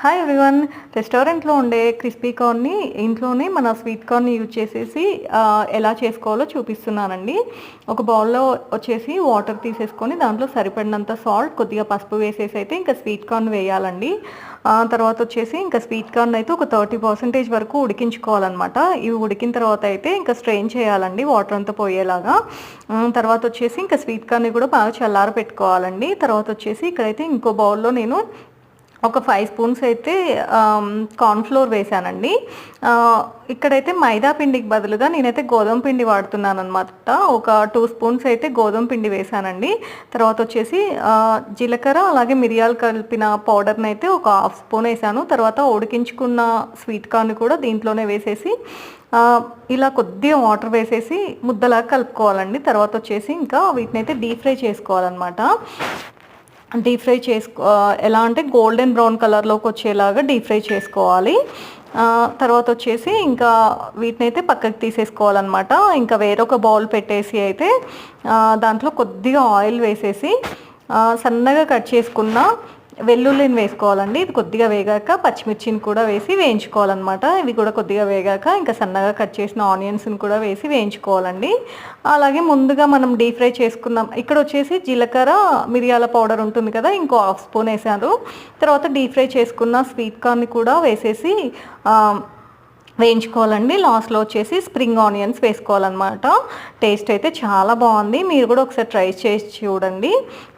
Hi everyone. రెస్టారెంట్లో ఉండే crispy కార్న్ని ఇంట్లోనే మన స్వీట్ కార్న్ యూజ్ చేసేసి ఎలా చేసుకోవాలో చూపిస్తున్నానండి. ఒక బౌల్లో వచ్చేసి వాటర్ తీసేసుకొని దాంట్లో సరిపడినంత సాల్ట్, కొద్దిగా పసుపు వేసేసి అయితే ఇంకా స్వీట్ కార్న్ వేయాలండి. తర్వాత వచ్చేసి ఇంకా స్వీట్ కార్న్ అయితే ఒక 30% వరకు ఉడికించుకోవాలన్నమాట. ఇవి ఉడికిన తర్వాత అయితే ఇంకా స్ట్రెయిన్ చేయాలండి వాటర్ అంతా పోయేలాగా. తర్వాత వచ్చేసి ఇంకా స్వీట్ కార్న్ని కూడా బాగా చల్లార పెట్టుకోవాలండి. తర్వాత వచ్చేసి ఇక్కడైతే ఇంకో బౌల్లో నేను ఒక 5 స్పూన్స్ అయితే కార్న్‌ఫ్లోర్ వేసానండి. ఇక్కడైతే మైదా పిండికి బదులుగా నేనైతే గోధుమ పిండి వాడుతున్నాను అనమాట. ఒక 2 స్పూన్స్ అయితే గోధుమ పిండి వేసానండి. తర్వాత వచ్చేసి జీలకర్ర అలాగే మిరియాలు కలిపిన పౌడర్ని అయితే ఒక 1/2 స్పూన్ వేసాను. తర్వాత ఉడికించుకున్న స్వీట్ కార్న్ కూడా దీంట్లోనే వేసేసి ఇలా కొద్దిగా వాటర్ వేసేసి ముద్దలాగా కలుపుకోవాలండి. తర్వాత వచ్చేసి ఇంకా వీటిని అయితే డీప్ ఫ్రై చేసుకోవాలన్నమాట. డీప్ ఫ్రై ఎలా అంటే గోల్డెన్ బ్రౌన్ కలర్లోకి వచ్చేలాగా డీప్ ఫ్రై చేసుకోవాలి. తర్వాత వచ్చేసి ఇంకా వీటిని అయితే పక్కకి తీసేసుకోవాలన్నమాట. ఇంకా వేరొక బౌల్ పెట్టేసి అయితే దాంట్లో కొద్దిగా ఆయిల్ వేసేసి సన్నగా కట్ చేసుకున్న వెల్లుల్లిని వేసుకోవాలండి. ఇది కొద్దిగా వేగాక పచ్చిమిర్చిని కూడా వేసి వేయించుకోవాలన్నమాట. ఇవి కూడా కొద్దిగా వేగాక ఇంకా సన్నగా కట్ చేసిన ఆనియన్స్ని కూడా వేసి వేయించుకోవాలండి. అలాగే ముందుగా మనం డీప్ ఫ్రై చేసుకున్నాం. ఇక్కడ వచ్చేసి జీలకర్ర మిరియాల పౌడర్ ఉంటుంది కదా, ఇంకో 1/2 స్పూన్ వేసాను. తర్వాత డీప్ ఫ్రై చేసుకున్న స్వీట్ కార్న్ని కూడా వేసేసి వేయించుకోవాలండి. లాస్ట్లో వచ్చేసి స్ప్రింగ్ ఆనియన్స్ వేసుకోవాలన్నమాట. టేస్ట్ అయితే చాలా బాగుంది. మీరు కూడా ఒకసారి ట్రై చేసి చూడండి.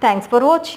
Thanks for watching.